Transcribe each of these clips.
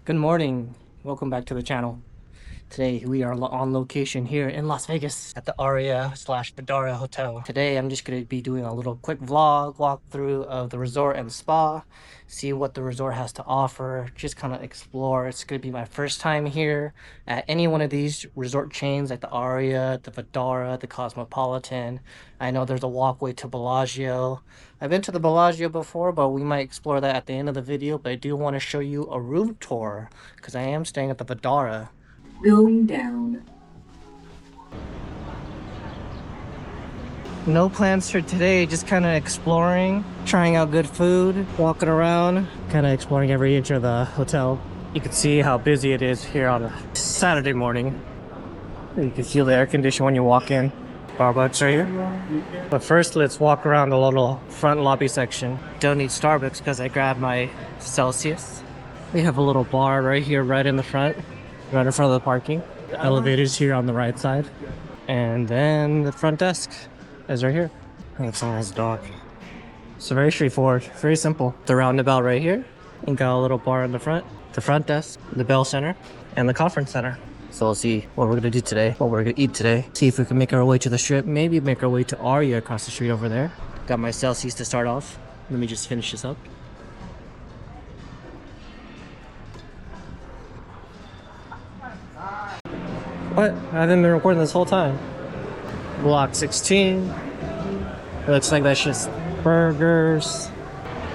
Good morning. Welcome back to the channel. Today we are on location here in Las Vegas at the Aria/Vidara Hotel. Today I'm just going to be doing a little quick vlog walkthrough of the resort and spa, see what the resort has to offer, just kind of explore. It's going to be my first time here at any one of these resort chains like the Aria, the Vidara, the Cosmopolitan. I know there's a walkway to Bellagio. I've been to the Bellagio before, but we might explore that at the end of the video. But I do want to show you a room tour because I am staying at the Vidara. Going down. No plans for today, just kind of exploring, trying out good food, walking around, kind of exploring every inch of the hotel. You can see how busy it is here on a Saturday morning. You can feel the air condition when you walk in. Starbucks right here. But first, let's walk around the little front lobby section. Don't need Starbucks because I grabbed my Celsius. We have a little bar right here, right in the front. Right in front of the parking. The elevators here on the right side. And then the front desk is right here. Oh, someone has a dog. So very straightforward, very simple. The roundabout right here. And got a little bar in the front desk, the Bell Center, and the conference center. So we'll see what we're gonna do today, what we're gonna eat today. See if we can make our way to the strip, maybe make our way to Aria across the street over there. Got my Celsius to start off. Let me just finish this up. What? I haven't been recording this whole time. Block 16. It looks like that's just burgers.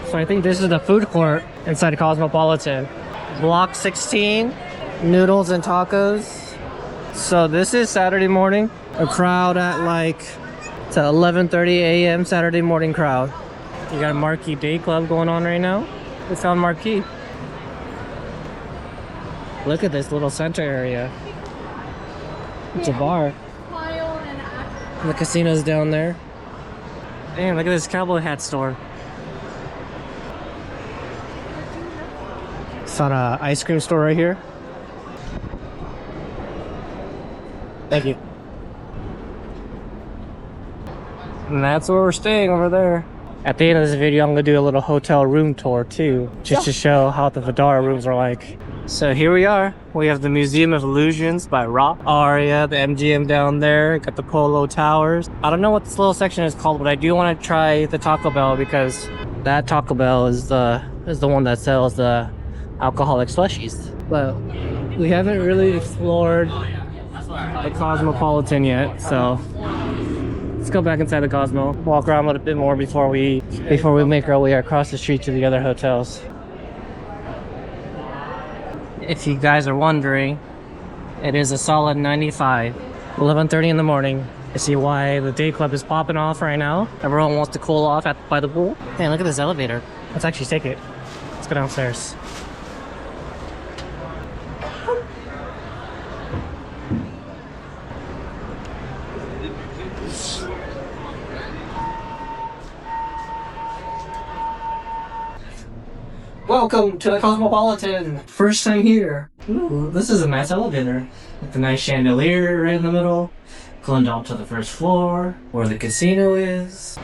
So I think this is the food court inside Cosmopolitan. Block 16, noodles and tacos. So this is Saturday morning. A crowd at like, it's at 11:30 a.m. Saturday morning crowd. You got a Marquee Day Club going on right now. We found Marquee. Look at this little center area. It's a bar. The casino's down there. Damn, look at this cowboy hat store. It's on an ice cream store right here. Thank you. And that's where we're staying over there. At the end of this video, I'm gonna do a little hotel room tour too, just to show how the Vidara rooms are like. So here we are. We have the Museum of Illusions by Rock. Aria, the MGM down there. Got the Polo Towers. I don't know what this little section is called, but I do want to try the Taco Bell because that Taco Bell is the one that sells the alcoholic slushies. But we haven't really explored the Cosmopolitan yet, so let's go back inside the Cosmo. Walk around a little bit more before we make our way across the street to the other hotels. If you guys are wondering, it is a solid 95. 11:30 in the morning. I see why the day club is popping off right now. Everyone wants to cool off by the pool. Man, look at this elevator. Let's actually take it. Let's go downstairs. Welcome to the Cosmopolitan. First time here. Ooh, this is a nice elevator. With a nice chandelier right in the middle. Going down to the first floor, where the casino is.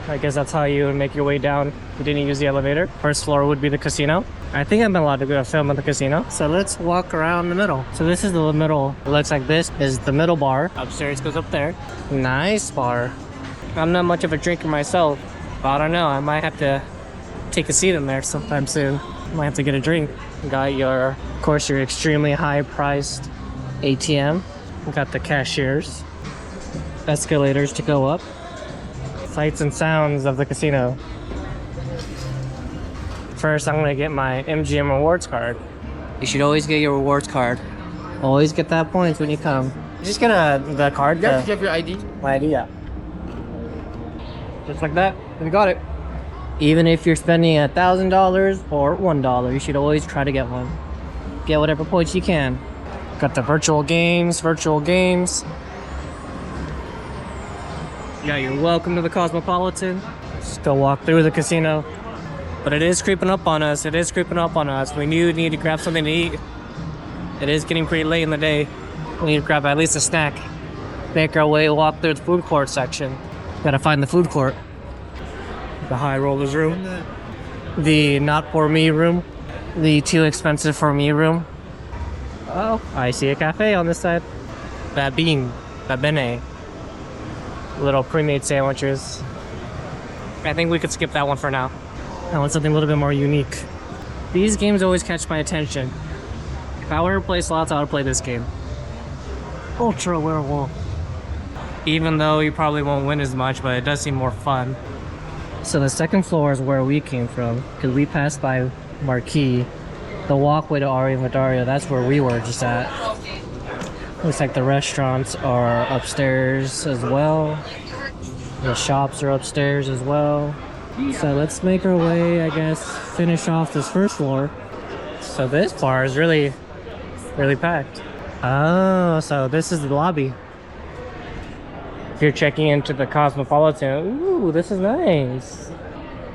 I guess that's how you would make your way down if you didn't use the elevator. First floor would be the casino. I think I'm allowed to go film at the casino. So let's walk around the middle. So this is the middle. It looks like this is the middle bar. Upstairs goes up there. Nice bar. I'm not much of a drinker myself, but I don't know. I might have to take a seat in there sometime soon. Might have to get a drink. Got your, of course, your extremely high-priced ATM. Got the cashiers. Escalators to go up. Sights and sounds of the casino. First, I'm gonna get my MGM rewards card. You should always get your rewards card. Always get that points when you come. You just get the card. Yeah, you have your ID. My ID, yeah. Just like that. You got it. Even if you're spending $1,000 or $1, you should always try to get one. Get whatever points you can. Got the virtual games. Yeah, you're welcome to the Cosmopolitan. Still walk through the casino. But it is creeping up on us. We need to grab something to eat. It is getting pretty late in the day. We need to grab at least a snack. Make our way, walk through the food court section. Gotta find the food court. The high rollers room. The not for me room. the too expensive for me room. Oh, I see a cafe on this side. Babene. Little pre-made sandwiches. I think we could skip that one for now. I want something a little bit more unique. These games always catch my attention. If I were to play slots, I would play this game. Ultra Werewolf. Even though you probably won't win as much, but it does seem more fun. So the second floor is where we came from, because we passed by Marquee. The walkway to Aria Vidaria, that's where we were just at. Looks like the restaurants are upstairs as well. The shops are upstairs as well. So let's make our way, I guess, finish off this first floor. So this bar is really packed. Oh, so this is the lobby. If you're checking into the Cosmopolitan, ooh, this is nice.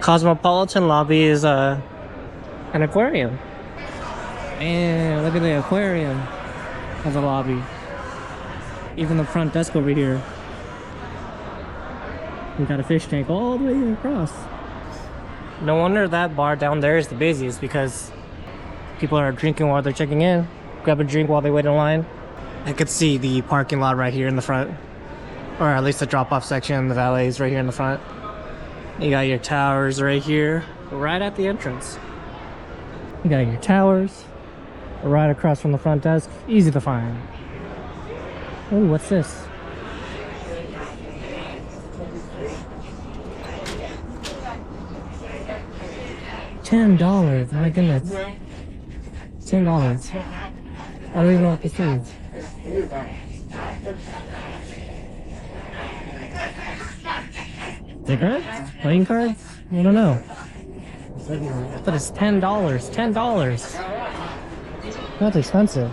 Cosmopolitan lobby is an aquarium. Man, look at the aquarium of the lobby. Even the front desk over here. We got a fish tank all the way across. No wonder that bar down there is the busiest, because people are drinking while they're checking in. Grab a drink while they wait in line. I could see the parking lot right here in the front. Or at least the drop-off section, the valets right here in the front. You got your towers right here, right at the entrance. You got your towers right across from the front desk. Easy to find. Ooh, what's this? $10, my goodness. $10. I don't even know what this is. Cigarettes? Playing cards? I don't know. But it's $10. $10. That's expensive.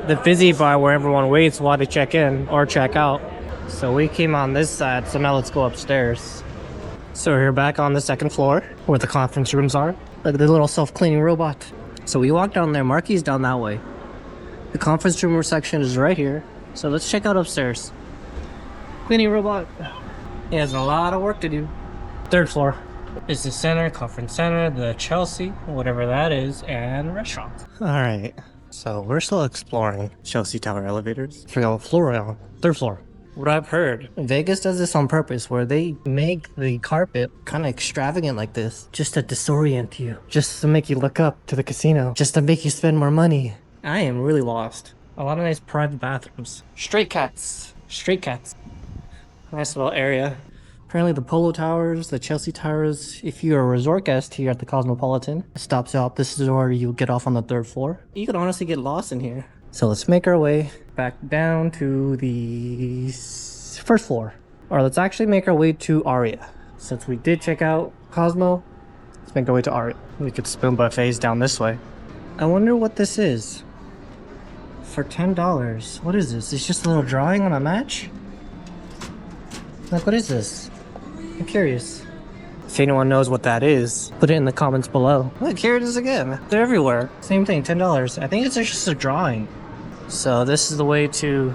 The busy bar where everyone waits while they check in or check out. So we came on this side, so now let's go upstairs. So we're back on the second floor where the conference rooms are. Look at the little self-cleaning robot. So we walk down there, Marky's down that way. The conference room section is right here. So let's check out upstairs. Cleaning robot. He has a lot of work to do. Third floor is the center, conference center, the Chelsea, whatever that is, and restaurant. All right, so we're still exploring Chelsea Tower elevators. Forgot what floor we're on. Third floor. What I've heard, Vegas does this on purpose, where they make the carpet kind of extravagant like this, just to disorient you, just to make you look up to the casino, just to make you spend more money. I am really lost. A lot of nice private bathrooms. Stray cats. Nice little area. Apparently the Polo Towers, the Chelsea Towers, if you're a resort guest here at the Cosmopolitan, stops out. This is where you get off on the third floor. You could honestly get lost in here. So let's make our way back down to the first floor. Or let's actually make our way to Aria. Since we did check out Cosmo, let's make our way to Aria. We could spoon buffets down this way. I wonder what this is. For $10. What is this? It's just a little drawing on a match? Like, what is this? I'm curious. If anyone knows what that is, put it in the comments below. Look, here it is again. They're everywhere. Same thing, $10. I think it's just a drawing. So this is the way to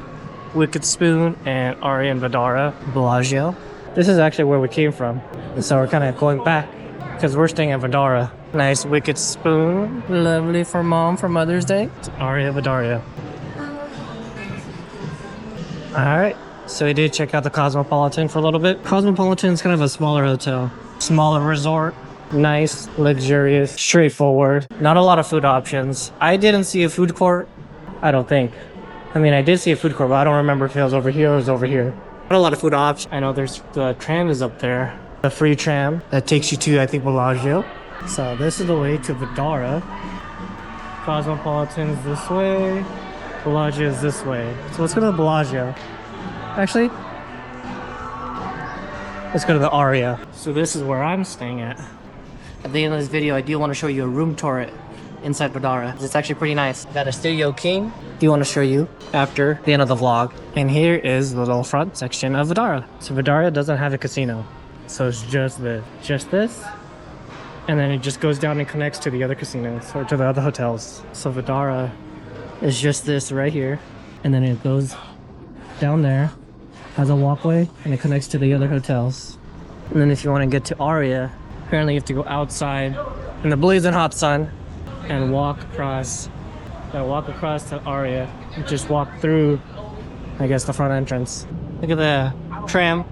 Wicked Spoon and Aria and Vidara Bellagio. This is actually where we came from. And so we're kind of going back because we're staying at Vidara. Nice Wicked Spoon. Lovely for mom for Mother's Day. It's Aria Vidaria. Alright. So we did check out the Cosmopolitan for a little bit. Cosmopolitan is kind of a smaller hotel. Smaller resort. Nice, luxurious, straightforward. Not a lot of food options. I didn't see a food court. I don't think. I mean, I did see a food court, but I don't remember if it was over here or it was over here. Not a lot of food options. I know there's the tram is up there. The free tram that takes you to, I think, Bellagio. So this is the way to Vidara. Cosmopolitan is this way. Bellagio is this way. So let's go to the Bellagio. Actually, let's go to the Aria. So this is where I'm staying at. At the end of this video, I do want to show you a room tour inside Vidara. It's actually pretty nice. Got a Studio King. Do want to show you after the end of the vlog. And here is the little front section of Vidara. So Vidara doesn't have a casino. So it's just this. And then it just goes down and connects to the other casinos or to the other hotels. So Vidara is just this right here. And then it goes down there. Has a walkway and it connects to the other hotels. And then if you want to get to Aria, apparently you have to go outside in the blazing hot sun and walk across. Gotta walk across to Aria. Just walk through, I guess, the front entrance. Look at the tram,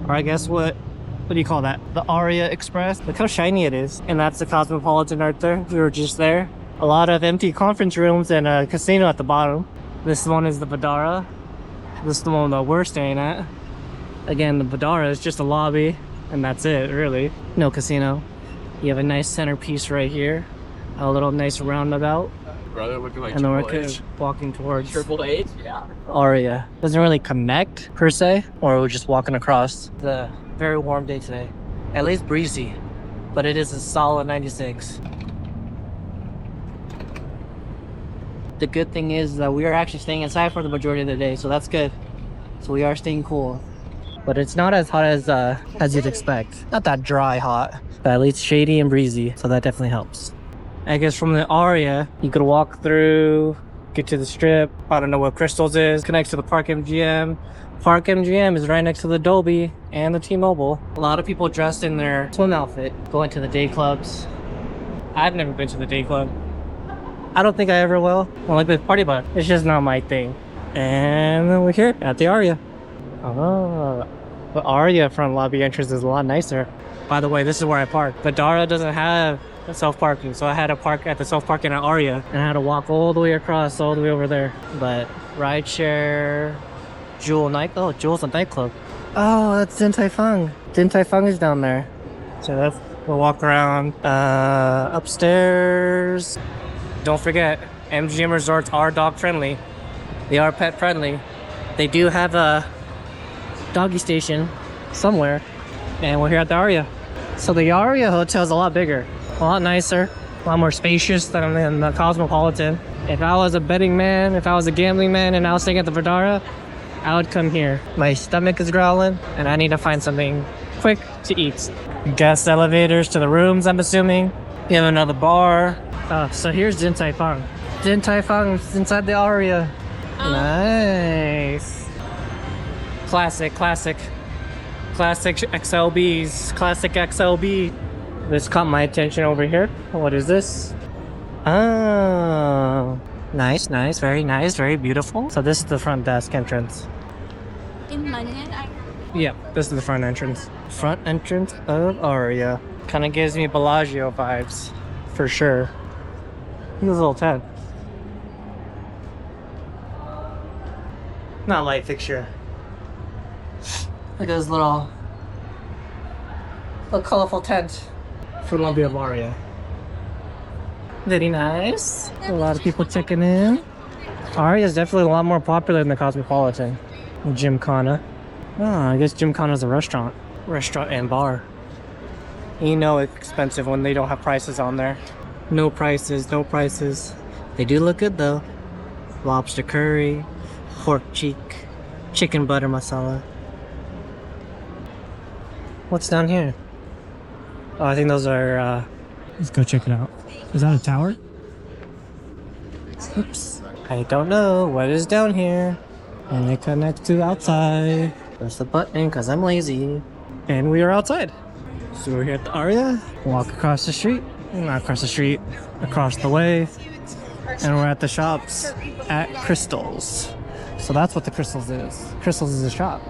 or I guess what do you call that? The Aria Express. Look how shiny it is. And that's the Cosmopolitan right there. We were just there. A lot of empty conference rooms and a casino at the bottom. This one is the Badara. This is the one that we're staying at. Again, the Badara is just a lobby, and that's it, really. No casino. You have a nice centerpiece right here. A little nice roundabout. Brother, looking like And then we're Triple kind H. of walking towards Triple H? Yeah. Aria. Doesn't really connect, per se. Or we're just walking across. It's a very warm day today. At least breezy. But it is a solid 96. The good thing is that we are actually staying inside for the majority of the day, so that's good. So we are staying cool. But it's not as hot as you'd expect. Not that dry hot, but at least shady and breezy, so that definitely helps. I guess from the Aria, you could walk through, get to the strip. I don't know what Crystals is. Connects to the Park MGM. Park MGM is right next to the Dolby and the T-Mobile. A lot of people dressed in their swim outfit going to the day clubs. I've never been to the day club. I don't think I ever will. I like the party, but it's just not my thing. And then we're here at the Aria. Oh, the Aria front lobby entrance is a lot nicer. By the way, this is where I park. The Dara doesn't have self-parking, so I had to park at the self-parking at Aria, and I had to walk all the way across, all the way over there. But rideshare, Jewel Jewel's a nightclub. Oh, that's Din Tai Fung. Din Tai Fung is down there. So we'll walk around upstairs. Don't forget, MGM resorts are dog friendly. They are pet friendly. They do have a doggy station somewhere, and we're here at the Aria. So the Aria hotel is a lot bigger, a lot nicer, a lot more spacious than the Cosmopolitan. If I was a betting man, if I was a gambling man and I was staying at the Verdara, I would come here. My stomach is growling and I need to find something quick to eat. Guest elevators to the rooms, I'm assuming. You have another bar. So here's Din Tai Fung. Din Tai Fung is inside the Aria. Nice. Classic XLBs. Classic XLB. This caught my attention over here. What is this? Oh, nice, very beautiful. So this is the front desk entrance. In London, Yep, this is the front entrance. Front entrance of Aria. Kind of gives me Bellagio vibes, for sure. Look at this little tent. Not light fixture. Look at this little colorful tent for Lobby of Aria. Very nice. A lot of people checking in. Aria is definitely a lot more popular than the Cosmopolitan. Gymkhana. Oh, I guess Gymkhana's a restaurant. Restaurant and bar. You know it's expensive when they don't have prices on there. No prices. They do look good though. Lobster curry, pork cheek, chicken butter masala. What's down here? Oh, I think those are, let's go check it out. Is that a tower? Oops. I don't know what is down here. And it connects to outside. Press the button because I'm lazy. And we are outside. So we're here at the Aria. Walk across the street. Not across the street. Across the way. And we're at the shops at Crystals. So that's what the Crystals is. Crystals is a shop.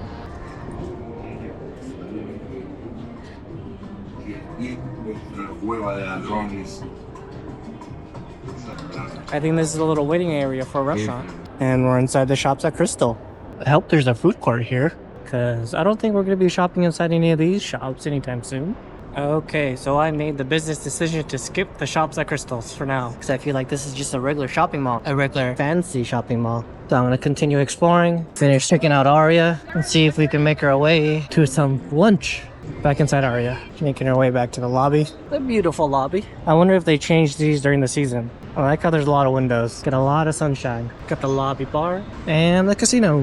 I think this is a little waiting area for a restaurant. And we're inside the shops at Crystal. I hope there's a food court here, because I don't think we're going to be shopping inside any of these shops anytime soon. Okay, so I made the business decision to skip the shops at Crystals for now, because I feel like this is just a regular shopping mall, a regular fancy shopping mall. So I'm going to continue exploring, finish checking out Aria, and see if we can make our way to some lunch. Back inside Aria, making our way back to the lobby. A beautiful lobby. I wonder if they changed these during the season. I like how there's a lot of windows. Get a lot of sunshine. Got the lobby bar and the casino.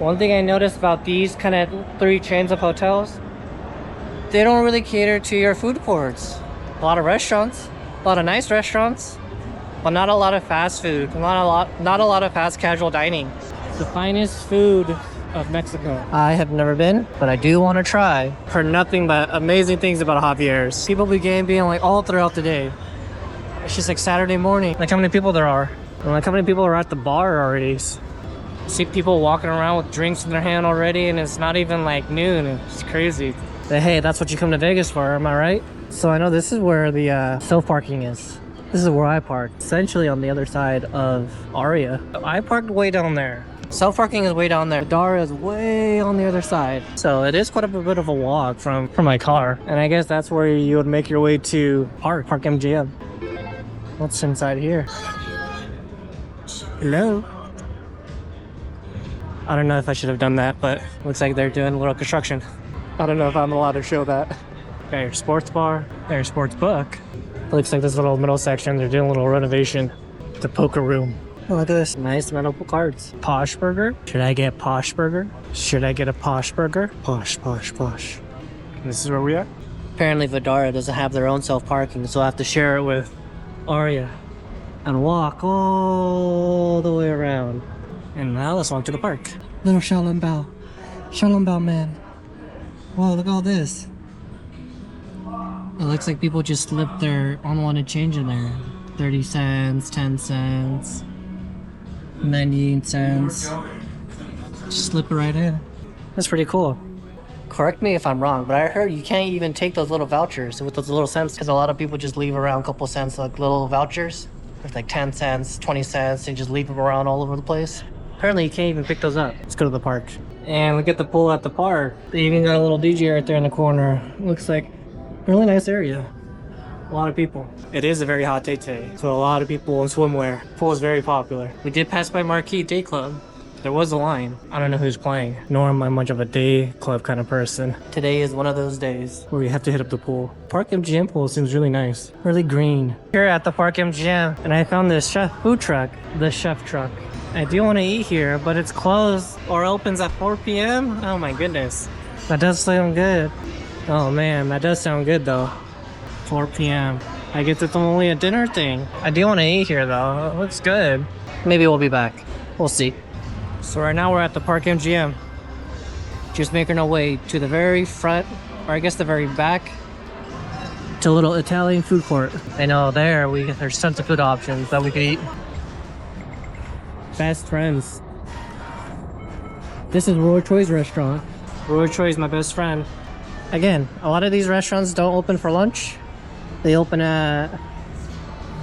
One thing I noticed about these kind of 3 chains of hotels, they don't really cater to your food courts. A lot of restaurants, a lot of nice restaurants, but not a lot of fast food. Not a lot of fast casual dining. The finest food of Mexico. I have never been, but I do want to try. Heard nothing but amazing things about Javier's. People began being like all throughout the day. It's just like Saturday morning. Like how many people there are. And like how many people are at the bar already. See people walking around with drinks in their hand already, and it's not even like noon. It's crazy. But hey, that's what you come to Vegas for, am I right? So I know this is where the self-parking is. This is where I parked, essentially on the other side of Aria. I parked way down there. Self-parking is way down there. Dara is way on the other side. So it is quite a bit of a walk from my car. And I guess that's where you would make your way to Park MGM. What's inside here? Hello? I don't know if I should have done that, but looks like they're doing a little construction. I don't know if I'm allowed to show that. Got your sports bar, got your sports book. It looks like this little middle section, they're doing a little renovation. The poker room. Oh, look at this. Nice metal cards. Posh burger? Should I get posh burger? Should I get a posh burger? Posh, posh, posh. And this is where we are? Apparently Vidara doesn't have their own self-parking, so I have to share it with Aria. And walk all the way around. And now let's walk to the park. Little Shaolin Bao. Shaolin Bao man. Whoa, look at all this. It looks like people just slipped their unwanted change in there. 30 cents, 10 cents, 98 cents. Just slip it right in. That's pretty cool. Correct me if I'm wrong, but I heard you can't even take those little vouchers with those little cents because a lot of people just leave around a couple cents like little vouchers. With like 10 cents, 20 cents, they just leave them around all over the place. Apparently you can't even pick those up. Let's go to the park. And look at the pool at the park. They even got a little DJ right there in the corner. Looks like a really nice area. A lot of people. It is a very hot day today, so a lot of people in swimwear. Pool is very popular. We did pass by Marquee Day Club. There was a line. I don't know who's playing, nor am I much of a day club kind of person. Today is one of those days where we have to hit up the pool. Park MGM pool seems really nice. Really green. Here at the Park MGM, and I found this chef food truck. The chef truck. I do want to eat here, but it's closed or opens at 4 p.m. Oh my goodness. That does sound good. Oh man, that does sound good though. 4 p.m. I guess it's only a dinner thing. I do want to eat here though. It looks good. Maybe we'll be back. We'll see. So right now we're at the Park MGM. Just making our way to the very front, or I guess the very back, to a little Italian food court. I know there's tons of food options that we could eat. Best friends. This is Roy Choi's restaurant. Roy Choi is my best friend. Again, a lot of these restaurants don't open for lunch. They open at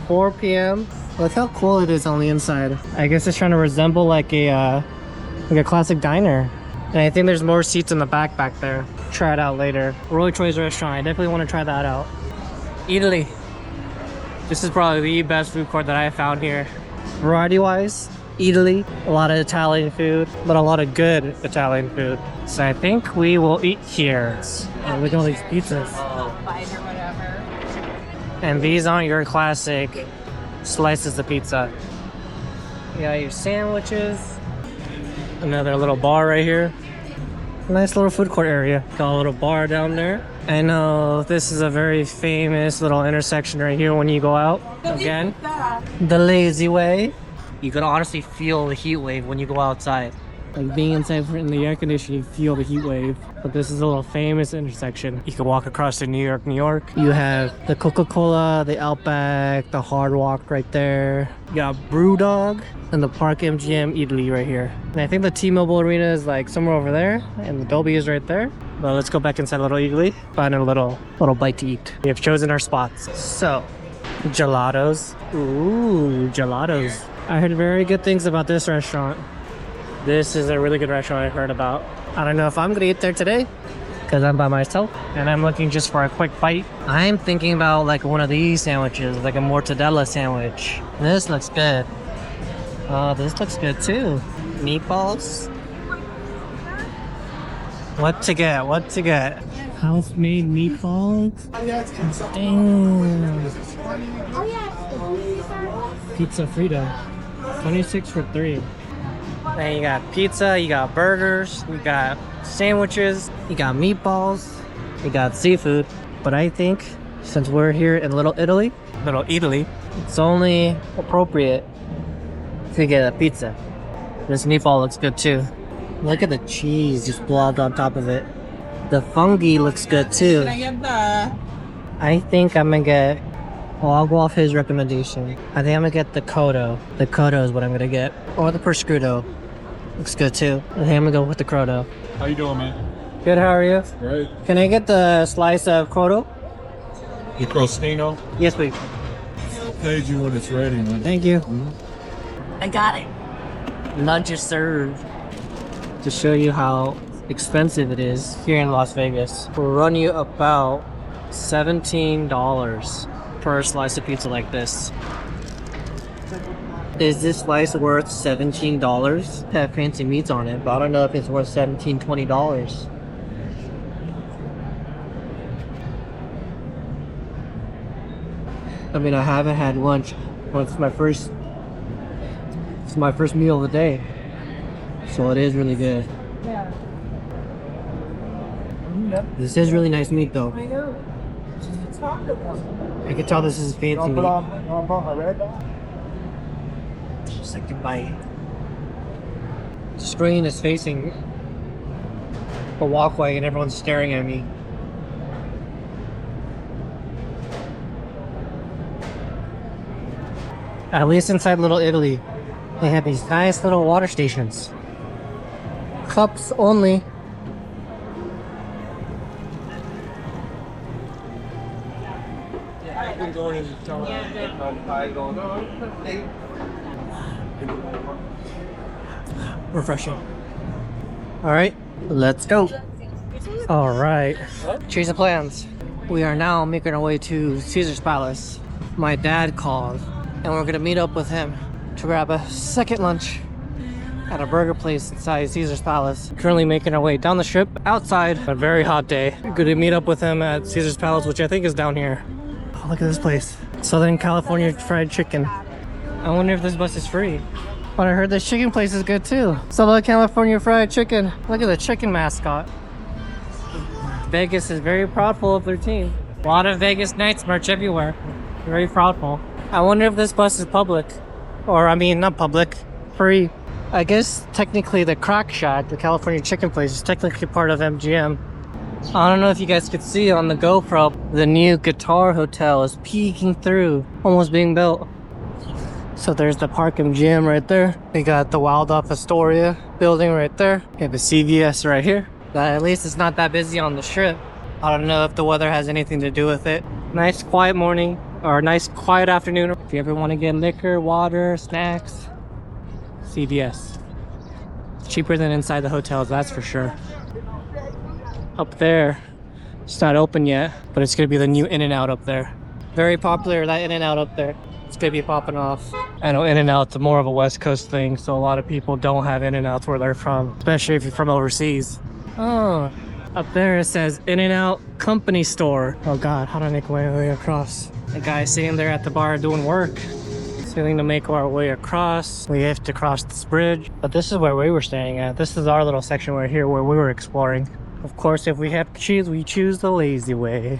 4 p.m. Look how cool it is on the inside. I guess it's trying to resemble like a classic diner. And I think there's more seats in the back there. Try it out later. Roy Choi's restaurant. I definitely want to try that out. Italy. This is probably the best food court that I have found here. Variety-wise, Italy. A lot of Italian food, but a lot of good Italian food. So I think we will eat here. Oh, look at all these pizzas. And these aren't your classic slices of pizza. You got your sandwiches. Another little bar right here. Nice little food court area. Got a little bar down there. I know this is a very famous little intersection right here when you go out. Again, the lazy way. You can honestly feel the heat wave when you go outside. Like being inside in the air conditioning, you feel the heat wave. But this is a little famous intersection. You can walk across to New York, New York. You have the Coca-Cola, the Outback, the Hard Rock right there. You got Brewdog and the Park MGM Italy right here. And I think the T-Mobile Arena is like somewhere over there, and the Dolby is right there. But let's go back inside Little Italy, find a little bite to eat. We have chosen our spots. So, gelatos. Ooh, gelatos. I heard very good things about this restaurant. This is a really good restaurant I heard about. I don't know if I'm gonna eat there today because I'm by myself and I'm looking just for a quick bite. I'm thinking about like one of these sandwiches, like a mortadella sandwich. This looks good. Oh, this looks good too. Meatballs. What to get? What to get? House-made meatballs. Damn. Pizza Frita. 26 for 3. Then you got pizza, you got burgers, you got sandwiches, you got meatballs, you got seafood. But I think since we're here in Little Italy, it's only appropriate to get a pizza. This meatball looks good too. Look at the cheese just blobbed on top of it. The fungi looks good too. I think I'm gonna get, well, I'll go off his recommendation. I think I'm gonna get the Kodo. The Kodo is what I'm gonna get. Or the prosciutto. Looks good too. I think I'm gonna go with the Kodo. How you doing, man? Good, how are you? Great. Can I get the slice of Kodo? The crostino. Yes, please. Page you when it's ready, man. Thank you. I got it. Lunch is served. To show you how expensive it is here in Las Vegas. Will run you about $17 per slice of pizza like this. Is this slice worth $17? Have fancy meats on it, but I don't know if it's worth $17, $20. I mean, I haven't had lunch. Well, it's my first meal of the day. So it is really good. Yeah. This is really nice meat though. I know. I can tell this is fancy meat. Just like a bite. The screen is facing a walkway and everyone's staring at me. At least inside Little Italy, they have these nice little water stations. Cups only. Refreshing. All right, let's go. All right, change the plans. We are now making our way to Caesar's Palace. My dad called, and we're gonna meet up with him to grab a second lunch at a burger place inside Caesar's Palace. Currently making our way down the strip outside. A very hot day. Good to meet up with him at Caesar's Palace, which I think is down here. Oh, look at this place. Southern California Fried Chicken. I wonder if this bus is free. But I heard this chicken place is good too. Southern California Fried Chicken. Look at the chicken mascot. Vegas is very proudful of their team. A lot of Vegas Knights merch everywhere. Very proudful. I wonder if this bus is public. Or, I mean, not public. Free. I guess technically the Crack Shack, the California chicken place, is technically part of MGM. I don't know if you guys could see on the GoPro, the new Guitar Hotel is peeking through, almost being built. So there's the Park MGM right there. We got the Waldorf Astoria building right there. We have a CVS right here. But at least it's not that busy on the strip. I don't know if the weather has anything to do with it. Nice quiet morning, or nice quiet afternoon. If you ever want to get liquor, water, snacks, CVS. It's cheaper than inside the hotels, that's for sure. Up there, it's not open yet, but it's gonna be the new In-N-Out up there. Very popular, that In-N-Out up there. It's gonna be popping off. I know In-N-Out's more of a West Coast thing, so a lot of people don't have In-N-Outs where they're from, especially if you're from overseas. Oh, up there it says In-N-Out Company Store. Oh God, how do I make my way across? The guy sitting there at the bar doing work. Going to make our way across. We have to cross this bridge, but this is where we were staying at. This is our little section right here where we were exploring. Of course, if we have to choose, we choose the lazy way.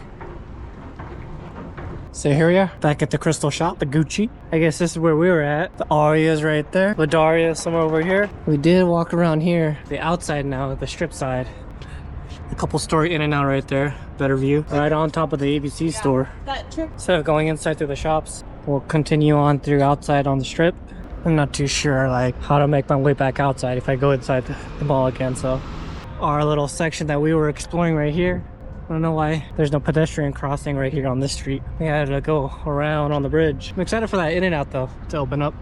So here we are, back at the Crystal Shop, the Gucci. I guess this is where we were at. The Aria's right there. The Daria somewhere over here. We did walk around here. The outside now, the strip side. A couple story In-N-Out right there. Better view. Right on top of the ABC store. Instead of going inside through the shops, we'll continue on through outside on the strip. I'm not too sure like how to make my way back outside if I go inside the mall again, so. Our little section that we were exploring right here. I don't know why there's no pedestrian crossing right here on this street. We had to go around on the bridge. I'm excited for that In-N-Out though, to open up.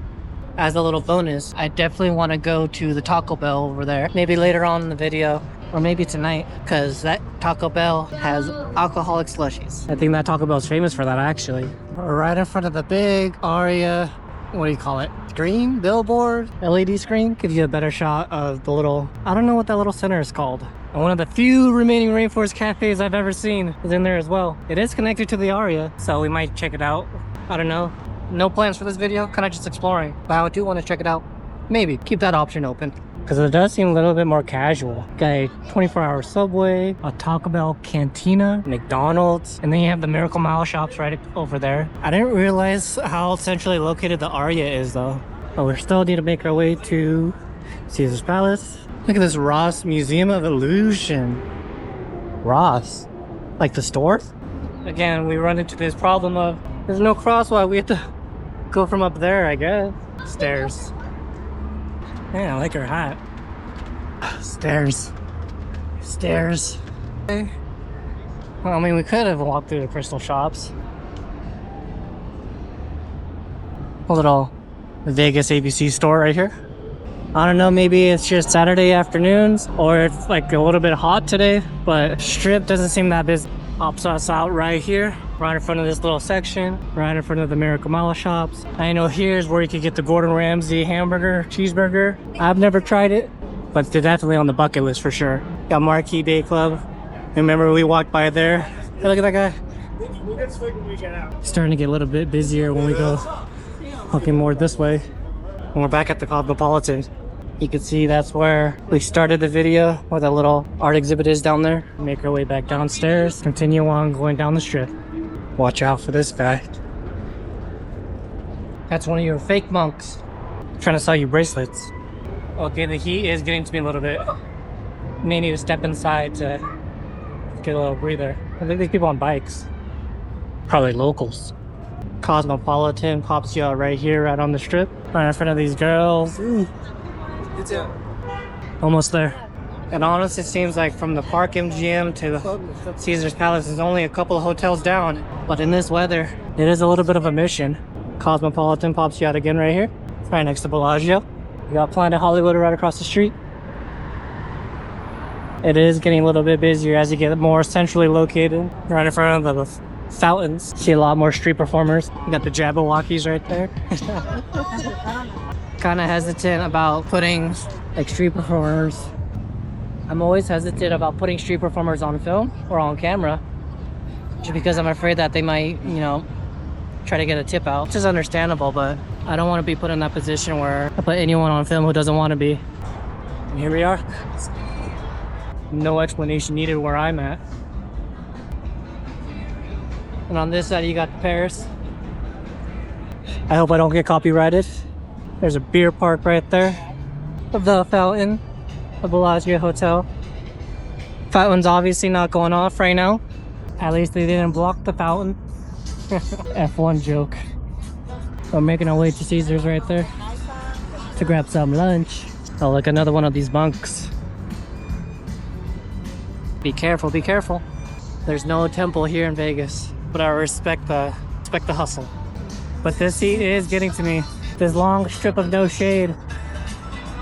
As a little bonus, I definitely want to go to the Taco Bell over there. Maybe later on in the video, or maybe tonight, because that Taco Bell has alcoholic slushies. I think that Taco Bell is famous for that actually. Right in front of the big Aria, what do you call it? Screen? Billboard? LED screen? Gives you a better shot of the little, I don't know what that little center is called. And one of the few remaining Rainforest cafes I've ever seen is in there as well. It is connected to the Aria, so we might check it out. I don't know. No plans for this video, kind of just exploring. But I do want to check it out. Maybe, keep that option open. Because it does seem a little bit more casual. Got a 24-hour Subway, a Taco Bell Cantina, McDonald's, and then you have the Miracle Mile shops right over there. I didn't realize how centrally located the Aria is though. But we still need to make our way to Caesar's Palace. Look at this Ross Museum of Illusion. Ross? Like the store? Again, we run into this problem of there's no crosswalk. We have to go from up there, I guess. Stairs. Man, I like her hat. Stairs. Stairs. Okay. Well, I mean, we could have walked through the crystal shops. A little Vegas ABC store right here. I don't know, maybe it's just Saturday afternoons or it's like a little bit hot today, but Strip doesn't seem that busy. Pops us out right here, right in front of this little section, right in front of the Miracle Mile shops. I know here's where you could get the Gordon Ramsay hamburger, cheeseburger. I've never tried it, but they're definitely on the bucket list for sure. Got Marquee Day Club. Remember we walked by there? Hey, look at that guy. It's starting to get a little bit busier when we go walking more this way. When we're back at the Cosmopolitan. You can see that's where we started the video, where that little art exhibit is down there. Make our way back downstairs, continue on going down the strip. Watch out for this guy. That's one of your fake monks trying to sell you bracelets. Okay, the heat is getting to me a little bit. May need to step inside to get a little breather. I think these people on bikes. Probably locals. Cosmopolitan pops you out right here, right on the strip. Right in front of these girls. Ooh. Almost there. And honestly, it seems like from the Park MGM to the Caesar's Palace is only a couple of hotels down. But in this weather, it is a little bit of a mission. Cosmopolitan pops you out again right here. Right next to Bellagio. You got Planet Hollywood right across the street. It is getting a little bit busier as you get more centrally located. Right in front of the fountains. See a lot more street performers. You got the Jabberwockies right there. Kind of hesitant about putting like street performers. I'm always hesitant about putting street performers on film or on camera, just because I'm afraid that they might, you know, try to get a tip out, which is understandable, but I don't want to be put in that position where I put anyone on film who doesn't want to be. And here we are. No explanation needed where I'm at. And on this side you got Paris. I hope I don't get copyrighted. There's a beer park right there. The fountain, the Bellagio Hotel. Fountain's obviously not going off right now. At least they didn't block the fountain. F1 joke. We're making our way to Caesar's right there to grab some lunch. Oh, look, another one of these bunks. Be careful, be careful. There's no temple here in Vegas, but I respect the hustle. But this heat is getting to me. This long strip of no shade.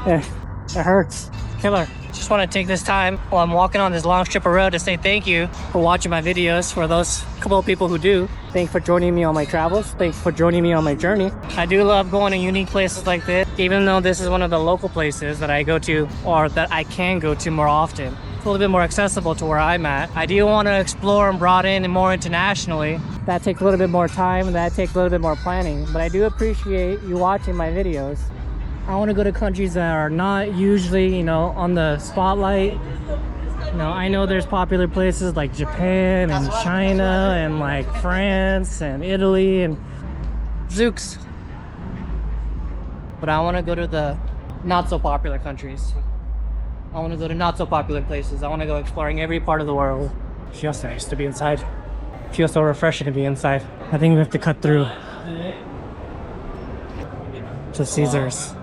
It hurts. Killer. Just want to take this time while I'm walking on this long strip of road to say thank you for watching my videos. For those couple of people who do, thanks for joining me on my travels. Thanks for joining me on my journey. I do love going to unique places like this, even though this is one of the local places that I go to, or that I can go to more often. It's a little bit more accessible to where I'm at. I do want to explore and broaden and more internationally. That takes a little bit more time, that takes a little bit more planning, but I do appreciate you watching my videos. I want to go to countries that are not usually, you know, on the spotlight. You know, I know there's popular places like Japan and China and like France and Italy and Zooks. But I want to go to the not so popular countries. I want to go to not so popular places. I want to go exploring every part of the world. Feels nice to be inside. Feels so refreshing to be inside. I think we have to cut through to Caesar's.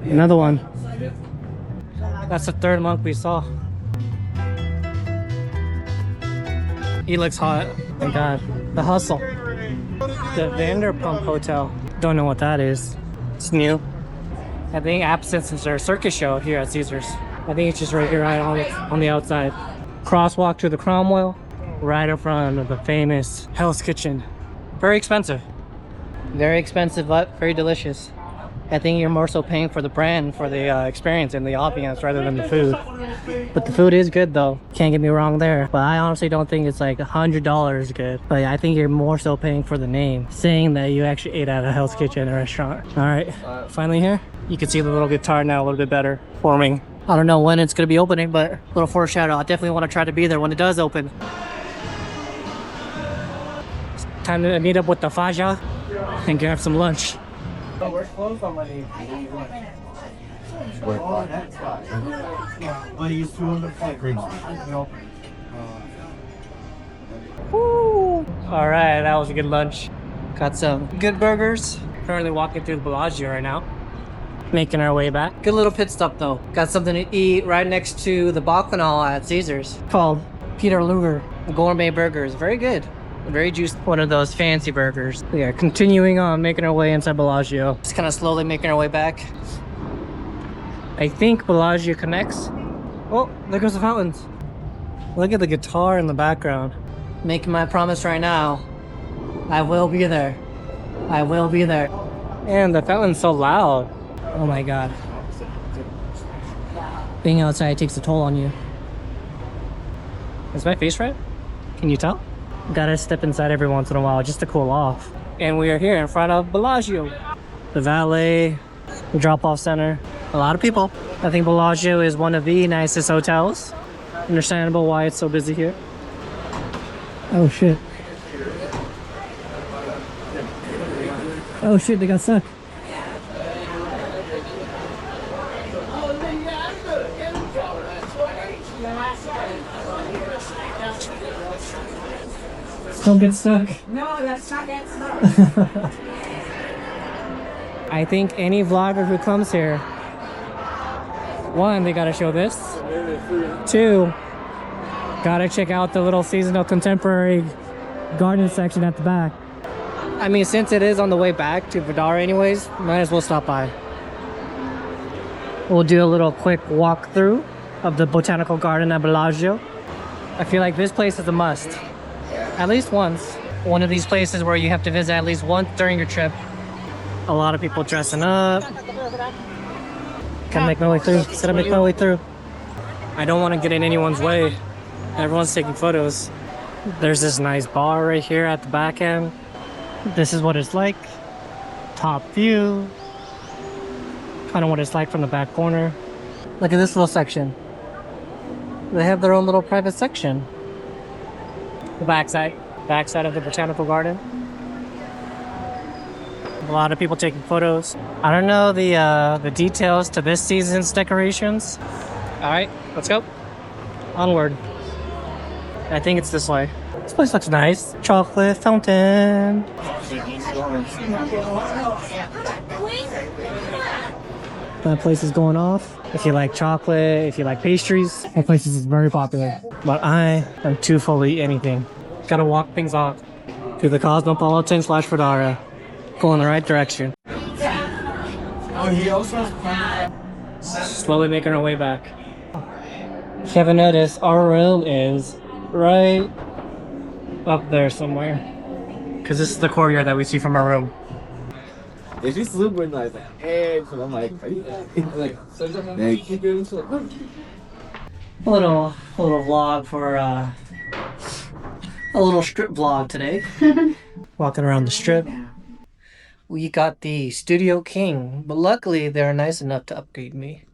Another one. That's the third monk we saw. He looks hot. Thank God. The Hustle. The Vanderpump Hotel. Don't know what that is. It's new. I think absence is their circus show here at Caesar's. I think it's just right here, right on the outside. Crosswalk to the Cromwell, right in front of the famous Hell's Kitchen. Very expensive. Very expensive, but very delicious. I think you're more so paying for the brand, for the experience and the ambiance rather than the food. But the food is good though. Can't get me wrong there. But I honestly don't think it's like $100 good. But I think you're more so paying for the name, saying that you actually ate at a Hell's Kitchen restaurant. All right, finally here. You can see the little guitar now a little bit better forming. I don't know when it's gonna be opening, but a little foreshadow. I definitely want to try to be there when it does open. It's time to meet up with the Faja and grab some lunch. We're closed already. Woo! All right, that was a good lunch. Got some good burgers. Currently walking through the Bellagio right now. Making our way back. Good little pit stop though. Got something to eat right next to the Bacchanal at Caesars. Called Peter Luger Gourmet Burgers. Very good. Very juicy. One of those fancy burgers. We are continuing on making our way inside Bellagio. Just kind of slowly making our way back. I think Bellagio connects. Oh, there goes the fountains. Look at the guitar in the background. Making my promise right now. I will be there. I will be there. And the fountain's so loud. Oh my god. Being outside takes a toll on you. Is my face red? Can you tell? Gotta step inside every once in a while just to cool off. And we are here in front of Bellagio. The valet, the drop-off center. A lot of people. I think Bellagio is one of the nicest hotels. Understandable why it's so busy here. Oh shit. Oh shit, they got stuck. Don't get stuck. No, that's not that stuff. I think any vlogger who comes here, one, they gotta show this. Two, gotta check out the little seasonal contemporary garden section at the back. I mean, since it is on the way back to Vidara anyways, might as well stop by. We'll do a little quick walkthrough of the botanical garden at Bellagio. I feel like this place is a must. At least once. One of these places where you have to visit at least once during your trip. A lot of people dressing up. Gotta make my way through. Gotta make my way through. I don't want to get in anyone's way. Everyone's taking photos. There's this nice bar right here at the back end. This is what it's like. Top view. Kind of what it's like from the back corner. Look at this little section. They have their own little private section. The backside of the botanical garden. A lot of people taking photos. I don't know the details to this season's decorations. All right, let's go. Onward. I think it's this way. This place looks nice. Chocolate fountain. That place is going off. If you like chocolate, if you like pastries, that place is very popular. But I am too full to eat anything. Gotta walk things off to the Cosmopolitan / Vidara. Go in the right direction. Slowly making our way back. If you haven't noticed, our room is right up there somewhere. Because this is the courtyard that we see from our room. Yeah, she's super nice. Like, hey, so I'm like, are you like, thank you. A little vlog for a little strip vlog today. Walking around the strip. We got the Studio King, but luckily they're nice enough to upgrade me.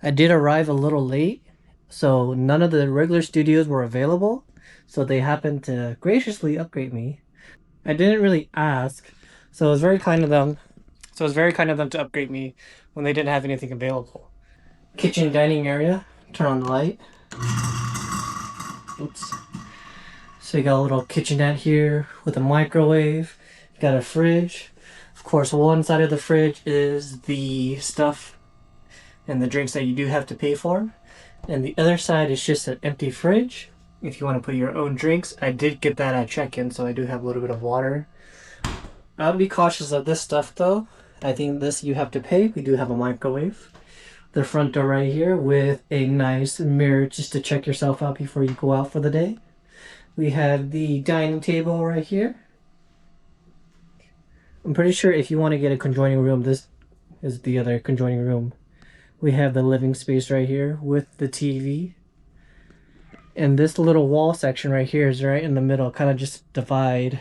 I did arrive a little late, so none of the regular studios were available, so they happened to graciously upgrade me. I didn't really ask, so it was very kind of them. To upgrade me when they didn't have anything available. Kitchen dining area. Turn on the light. Oops. So you got a little kitchenette here with a microwave. You got a fridge. Of course, one side of the fridge is the stuff and the drinks that you do have to pay for. And the other side is just an empty fridge. If you want to put your own drinks, I did get that at check-in, so I do have a little bit of water. I'll be cautious of this stuff though. I think this you have to pay. We do have a microwave. The front door right here with a nice mirror just to check yourself out before you go out for the day. We have the dining table right here. I'm pretty sure if you want to get a conjoining room, this is the other conjoining room. We have the living space right here with the TV. And this little wall section right here is right in the middle, kind of just divide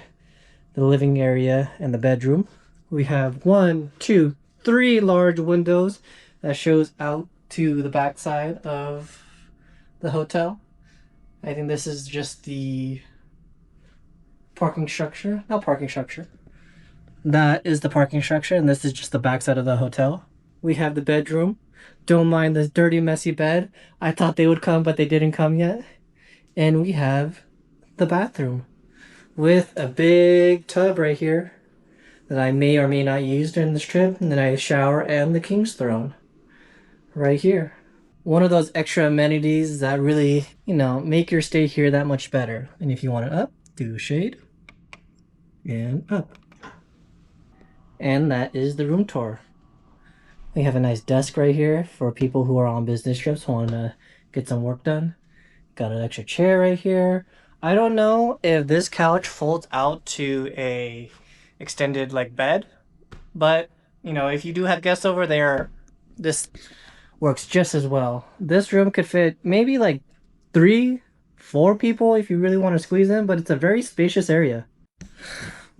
the living area and the bedroom. We have 1, 2, 3 large windows that shows out to the back side of the hotel. I think this is just the parking structure. Not parking structure. That is the parking structure, and this is just the back side of the hotel. We have the bedroom Don't mind this dirty, messy bed. I thought they would come, but they didn't come yet. And we have the bathroom with a big tub right here that I may or may not use during this trip. And then I shower and the king's throne right here. One of those extra amenities that really, make your stay here that much better. And if you want it up, do shade and up. And that is the room tour. We have a nice desk right here for people who are on business trips who want to get some work done. Got an extra chair right here. I don't know if this couch folds out to a extended like bed, but if you do have guests over there, this works just as well. This room could fit maybe like 3-4 people if you really want to squeeze in, but it's a very spacious area.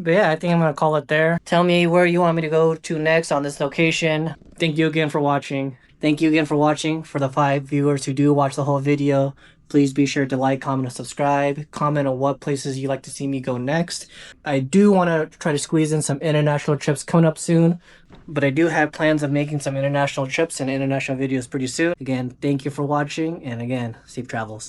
But yeah, I think I'm gonna call it there. Tell me where you want me to go to next on this location. Thank you again for watching. Thank you again for watching. For the 5 viewers who do watch the whole video, please be sure to like, comment, and subscribe. Comment on what places you'd like to see me go next. I do want to try to squeeze in some international trips coming up soon, but I do have plans of making some international trips and international videos pretty soon. Again, thank you for watching, and again, safe travels.